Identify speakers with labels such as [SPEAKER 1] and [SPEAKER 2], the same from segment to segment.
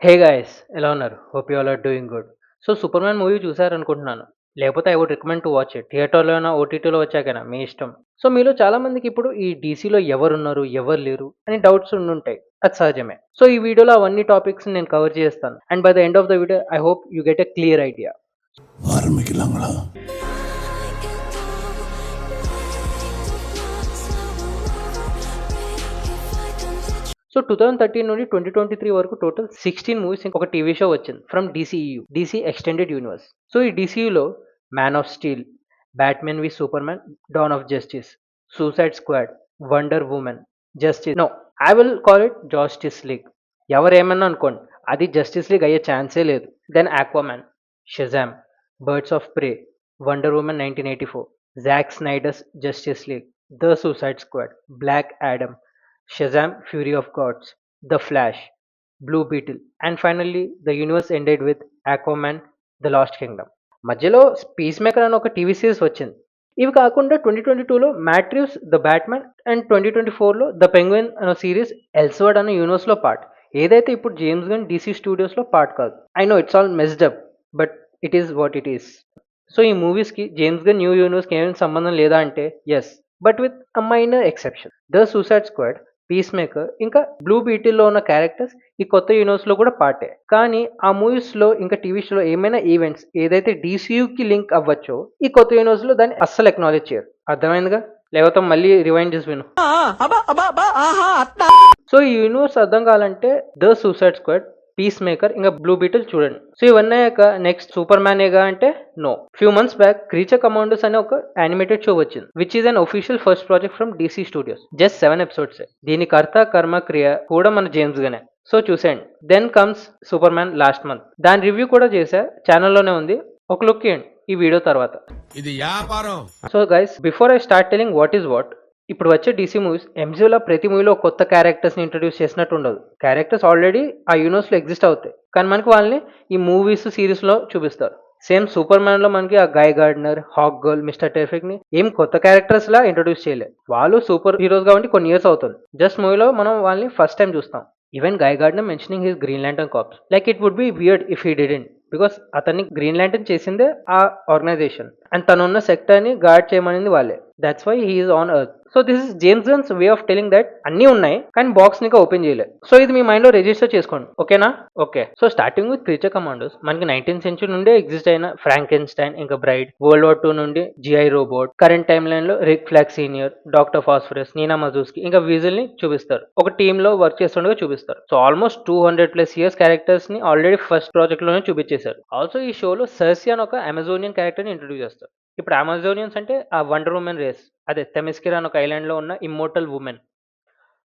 [SPEAKER 1] హే guys ఎలా ఉన్నారు? Hope you all are doing good. So 'Superman' movie చూసారనుకుంటున్నాను. లేకపోతే I would recommend to watch it. థియేటర్‌లోనా, ఓటీటీలో వచ్చాకనా మీ ఇష్టం. సో మీలో చాలా మందికి ఇప్పుడు ఈ డీసీలో ఎవరున్నారు, ఎవరు లేరు అని డౌట్స్ ఉండుంటాయి. అది సహజమే. సో ఈ వీడియోలో అవన్నీ టాపిక్స్‌ని నేను కవర్ చేస్తాను. And by the end of the video I hope you get a clear idea.
[SPEAKER 2] ஆரம்பிக்கலாங்களா?
[SPEAKER 1] సో 2013 నుండి 2023 వరకు టోటల్ 16 మూవీస్ ఒక టీవీ షో వచ్చింది from DCEU, DC Extended Universe. So ఈ డీసీయూలో Man of Steel, Batman v Superman, Dawn of Justice, Suicide Squad, Wonder Woman, Justice no I will call it Justice League. ఎవరేమన్నా అనుకోండి, అది Justice League అయ్యే ఛాన్సే లేదు. Then Aquaman, Shazam, birds of prey, Wonder Woman 1984, Zack Snyder's Justice League, the Suicide Squad, Black Adam, Shazam! Fury of Gods, The Flash, Blue Beetle, and finally the universe ended with Aquaman The Lost Kingdom. మధ్యలో Peacemaker అని ఒక TV series వచ్చింది. ఇవి కాకుండా 2022లో Matt Reeves The Batman and 2024లో The Penguin అనే series Elseworld అనే యూనివర్స్లో పార్ట్. ఏదైతే ఇప్పుడు జేమ్స్ గన్ డీసీ స్టూడియోస్లో పార్ట్ కాదు. I know it's all messed up, but it is what it is. So ఈ మూవీస్కి జేమ్స్ గన్ న్యూ యూనివర్స్కి ఏమైనా సంబంధం లేదా అంటే yes, but with a minor exception. The Suicide Squad, Peacemaker ఇంకా Blue బీటిల్లో ఉన్న క్యారెక్టర్స్ ఈ కొత్త యూనివర్స్లో కూడా పార్టే. కానీ ఆ మూవీస్లో ఇంకా టీవీ షోలో ఏమైనా ఈవెంట్స్ ఏదైతే డీసీయూకి లింక్ అవ్వచ్చో ఈ కొత్త యూనివర్స్లో దాన్ని అస్సలు ఎక్నాలెడ్జ్ చేయరు. అర్థమైందిగా? లేకపోతే మళ్ళీ రివైండ్ చేసి విను. సో ఈ యూనివర్స్ అర్థం కావాలంటే the Suicide Squad, Peacemaker ఇంకా బ్లూ బీటిల్ చూడండి. సో ఇవన్నీ అయ్యాక నెక్స్ట్ సూపర్ మ్యానేగా అంటే no. Few months back Creature Commandos అనే ఒక యానిమేటెడ్ షో వచ్చింది, which is an official first project from DC Studios. Just 7 episodes. దీని కర్త కర్మ క్రియ కూడా మన జేమ్స్ గనే. సో చూసేయండి. Then comes Superman last month. దాని రివ్యూ కూడా చేశా, ఛానల్లోనే ఉంది, ఒక లుక్ ఇవ్వండి ఈ వీడియో తర్వాత.
[SPEAKER 2] ఇది వ్యాపారం.
[SPEAKER 1] So guys before I start telling what is what, ఇప్పుడు వచ్చే డీసీ మూవీస్ ఎంసీయూలో ప్రతి మూవీలో కొత్త క్యారెక్టర్స్ని ఇంట్రడ్యూస్ చేసినట్టు ఉండదు. క్యారెక్టర్స్ ఆల్రెడీ ఆ యూనివర్స్లో ఎగ్జిస్ట్ అవుతాయి, కానీ మనకి వాళ్ళని ఈ మూవీస్ సిరీస్లో చూపిస్తారు. సేమ్ సూపర్ మ్యాన్లో మనకి ఆ గై గార్డనర్, హాక్ గర్ల్, మిస్టర్ టెరిఫిక్ని ఏం కొత్త క్యారెక్టర్స్ లా ఇంట్రడ్యూస్ చేయలేదు. వాళ్ళు సూపర్ హీరోస్ కాబట్టి కొన్ని ఇయర్స్ అవుతుంది. జస్ట్ మూవీలో మనం వాళ్ళని ఫస్ట్ టైం చూస్తాం. Even Guy Gardner mentioning his Green Lantern Corps, like it would be weird if he didn't, because అతన్ని గ్రీన్ ల్యాంటర్న్ చేసిందే ఆ ఆర్గనైజేషన్ అండ్ తనున్న సెక్టర్ని గార్డ్ చేయమనింది వాళ్ళే. That's why he is on earth. So this is James Gunn's way of telling that అన్నీ ఉన్నాయి కానీ బాక్స్ ని ఓపెన్ చేయలేదు. సో ఇది మీ మైండ్ లో రిజిస్టర్ చేసుకోండి, ఓకేనా? Okay. So starting with creature commandos, మనకి 19th సెంచురీ నుండే ఎగ్జిస్ట్ అయిన ఫ్రాంకెన్స్టైన్ ఇంకా బ్రైడ్, వరల్డ్ వార్ 2 నుండి GI Robot, current timeline లో Rick Flag senior, doctor Phosphorus, Nina Mazursky ఇంకా వీజిల్ ని చూపిస్తారు. ఒక టీమ్ లో వర్క్ చేస్తుండగా చూపిస్తారు. సో ఆల్మోస్ట్ 200+ ఇయర్స్ క్యారెక్టర్స్ ని ఆల్రెడీ ఫస్ట్ ప్రాజెక్ట్ లోనే చూపించేశారు. ఆల్సో ఈ షోలో సర్సి అని ఒక అమెజోనియన్ క్యారెక్టర్ ని ఇంట్రడ్యూస్ చేస్తారు. ఇప్పుడు అమెజోనియన్స్ అంటే ఆ వండర్ ఉమెన్ రేస్, అదే తెమిస్కిరా అని ఒక ఐలాండ్లో ఉన్న ఇమ్మోర్టల్ ఉమెన్.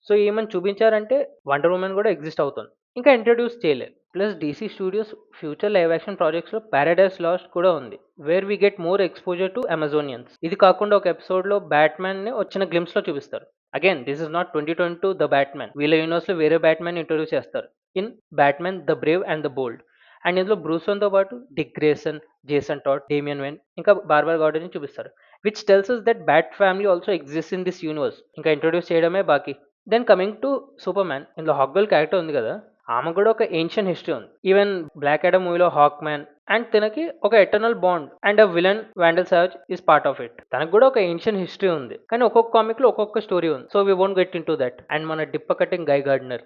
[SPEAKER 1] సో ఏమని చూపించారంటే వండర్ ఉమెన్ కూడా ఎగ్జిస్ట్ అవుతుంది, ఇంకా ఇంట్రడ్యూస్ చేయలేదు. Plus DC Studios future live action ప్రాజెక్ట్స్లో ప్యారడైజ్ లాస్ట్ కూడా ఉంది, where we get more exposure to Amazonians. ఇది కాకుండా ఒక ఎపిసోడ్లో బ్యాట్మ్యాన్ని వచ్చిన గ్లిమ్స్లో చూపిస్తారు. Again this is not 2022 The Batman, వీళ్ళ యూనివర్స్లో వేరే బ్యాట్మ్యాన్ ఇంట్రడ్యూస్ చేస్తారు in Batman the Brave and the Bold. And ఇందులో బ్రూసన్తో పాటు Dick Grayson, Jason Todd, Damian Wayne ఇంకా బార్బర్ గార్డెన్ చూపిస్తారు, which tells us that bat family also exist in this universe. ఇంకా ఇంట్రొడ్యూస్ చేయడమే బాకీ. Then coming to Superman, ఇందులో Hawkgirl character ఉంది కదా, ఆమె కూడా ఒక ఏన్షియన్ హిస్టరీ ఉంది. ఈవెన్ బ్లాక్ యాడమ్ మూవీలో హాక్ మ్యాన్ అండ్ తనకి ఒక eternal bond and a villain Vandal Savage is part of it. తనకు కూడా ఒక ఏన్షియన్ హిస్టరీ ఉంది, కానీ ఒక్కొక్క కామిక్ లో ఒక్కొక్క స్టోరీ ఉంది. So we won't get in to that. And మన డిప్ప కటింగ్ గై గార్డనర్,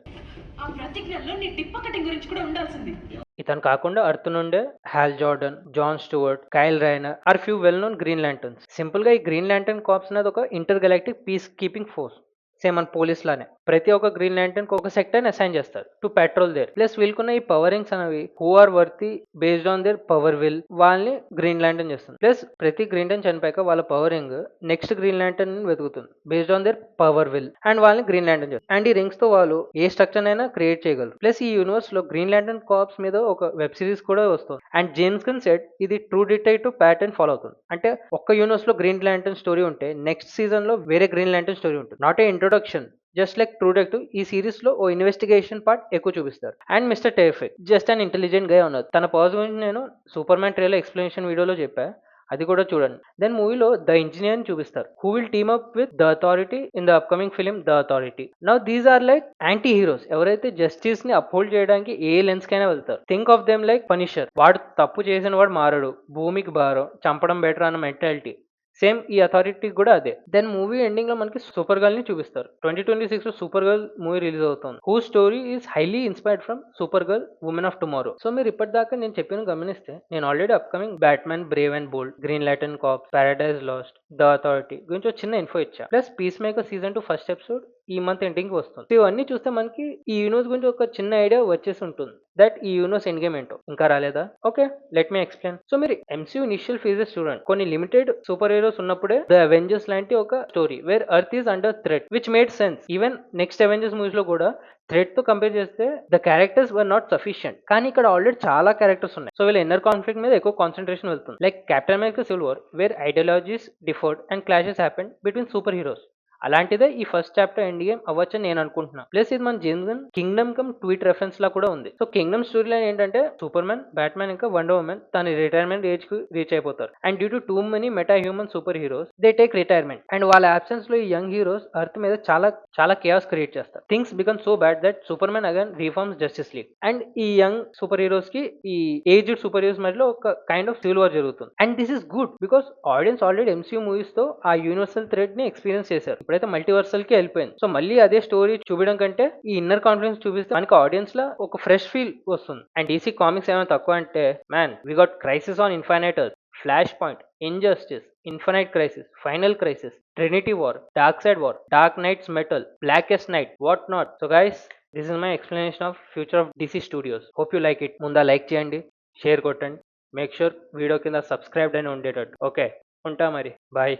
[SPEAKER 1] ఇతను కాకుండా అర్త్ నుండే Hal Jordan, John Stewart, Kyle Rayner are few well known Green Lanterns. Simple గా ఈ గ్రీన్ ల్యాంటర్న్ కార్ప్స్ అనేది ఒక intergalactic peacekeeping force, same మన పోలీస్ లానే. ప్రతి ఒక్క గ్రీన్ ల్యాంటర్న్ ఒక సెక్టర్ అసైన్ చేస్తారు టు పెట్రోల్ దేర్. ప్లస్ వీళ్ళకున్న ఈ పవరింగ్స్ అనేవి who are worthy based on their power will, వాళ్ళని గ్రీన్ ల్యాంటర్న్ చేస్తుంది. ప్లస్ ప్రతి గ్రీన్ ల్యాంటర్న్ చనిపోయాక వాళ్ళ పవరింగ్ నెక్స్ట్ గ్రీన్ ల్యాంటర్న్ వెతుకుతుంది based on their power will and వాళ్ళని గ్రీన్ ల్యాంటర్న్ చేస్తుంది. అండ్ ఈ రింగ్స్ తో వాళ్ళు ఏ స్ట్రక్చర్ అయినా క్రియేట్ చేయగలరు. ప్లస్ ఈ యూనివర్స్ లో గ్రీన్ ల్యాంటర్న్ కార్ప్స్ మీద ఒక వెబ్ సిరీస్ కూడా వస్తుంది. అండ్ జేమ్స్ గన్ సెట్ ఇది ట్రూ డిటెక్టివ్ ప్యాటర్న్ ఫాలో అవుతుంది. అంటే ఒక్క యూనివర్స్ లో గ్రీన్ ల్యాంటర్న్ స్టోరీ ఉంటే నెక్స్ట్ సీజన్ లో వేరే గ్రీన్ ల్యాంటర్న్ స్టోరీ ఉంటుంది. Not a introduction, just like true detective. ఈ సిరీస్ లో ఓ ఇన్వెస్టిగేషన్ పార్ట్ ఎక్కువ చూపిస్తారు. And mister terrific just an intelligent గా ఉన్నారు. తన పవర్స్ గురించి నేను సూపర్ మ్యాన్ ట్రైలర్ ఎక్స్ప్లెనేషన్ వీడియోలో చెప్పా, అది కూడా చూడండి. దెన్ మూవీలో ద ఇంజినియర్ ని చూపిస్తారు, who will team up with the Authority in the upcoming film the Authority. Now these are like anti heroes, ఎవరైతే జస్టిస్ ని అప్హోల్డ్ చేయడానికి ఏ లెన్స్ కైనా వెళ్తారు. Think of them like Punisher, వాడు తప్పు చేసిన వాడు మారడు, భూమికి భారం, చంపడం బెటర్ అన్న మెంటాలిటీ. సేమ్ ఈ అథారిటీ కూడా అదే. దెన్ మూవీ ఎండింగ్ లో మనకి సూపర్ గర్ల్ ని చూపిస్తారు. 2026 లో సూపర్ గర్ల్ మూవీ రిలీజ్ అవుతుంది, who story is highly inspired from Supergirl Woman of Tomorrow. So మీరు ఇప్పటిదాకా నేను చెప్పిన గమనిస్తే, నేను already upcoming Batman Brave and Bold, Green Lantern Corps, Paradise Lost, the Authority గురించి ఒక చిన్న ఇన్ఫో ఇచ్చా. Plus Peacemaker season 2 first episode ఈ మంత్ ఎండింగ్ వస్తుంది. సో ఇవన్నీ చూస్తే మనకి ఈ యూనివర్స్ గురించి ఒక చిన్న ఐడియా వచ్చేసి ఉంటుంది, దట్ ఈ యూనివర్స్ ఎండ్ గేమ్ ఏంటో. ఇంకా రాలేదా? Okay, let me explain. So మీరు ఎంసీయూ ఇనిషియల్ ఫేజెస్ చూడండి. కొన్ని లిమిటెడ్ సూపర్ హీరోస్ ఉన్నప్పుడే ద అవెంజర్స్ లాంటి ఒక story wear earth is under threat, which made sense. Even next Avengers movies లో కూడా థ్రెట్ తో కంపేర్ చేస్తే the characters were not sufficient. కానీ ఇక్కడ ఆల్రెడీ చాలా క్యారెక్టర్స్ ఉన్నాయి. సో వీళ్ళ ఇన్నర్ కాన్ఫ్లిక్ట్ మీద ఎక్కువ కాన్సన్ట్రేషన్ వెళ్తుంది. Like Captain America Civil War, where ideologies differed and clashes happened between superheroes. అలాంటిదే ఈ ఫస్ట్ చాప్టర్ ఎండ్ గేమ్ అవ్వచ్చని నేను అనుకుంటున్నా. ప్లస్ ఇది మన James Gunn Kingdom Come tweet reference లా కూడా ఉంది. సో కింగ్డమ్ స్టోరీ లైన్ ఏంటంటే, సూపర్ మ్యాన్, బ్యాట్మ్యాన్ ఇంకా వండర్ ఉమెన్ తన రిటైర్మెంట్ ఏజ్ కి రీచ్ అయిపోతారు. And due to too many metahuman superheroes they take retirement. And వాళ్ళ absence లో ఈ యంగ్ హీరోస్ అర్త్ మీద చాలా చాలా కేయాస్ క్రియేట్ చేస్తారు. Things become so bad that super man again reforms justice league. And ఈ young super heroes కి ఈ ఏజ్డ్ సూపర్ హీరోస్ మధ్యలో ఒక కైండ్ ఆఫ్ సివిల్ వార్ జరుగుతుంది. And this is good because audience already MCU movies తో ఆ universal thread ని experience చేశారు. ఇప్పుడైతే మల్టీవర్సల్ కి వెళ్ళిపోయింది. సో మళ్ళీ అదే స్టోరీ చూపించడం కంటే ఈ ఇన్నర్ కాన్ఫిడెన్స్ చూపిస్తే మనకి ఆడియన్స్ లా ఒక ఫ్రెష్ ఫీల్ వస్తుంది. అండ్ డీసీ కామిక్స్ ఏమైనా తక్కువ అంటే, man we got crisis on infinite earth, flash point, injustice, infinite crisis, final crisis, trinity war, dark side war, dark knights metal, blackest night, what not. So guys, this is my explanation of future of DC studios. Hope you like it. ముందా like చేయండి, share కొట్టండి, make sure video కింద subscribed అని ఉండేటట్టు. Okay, ఉంటా మరి, bye.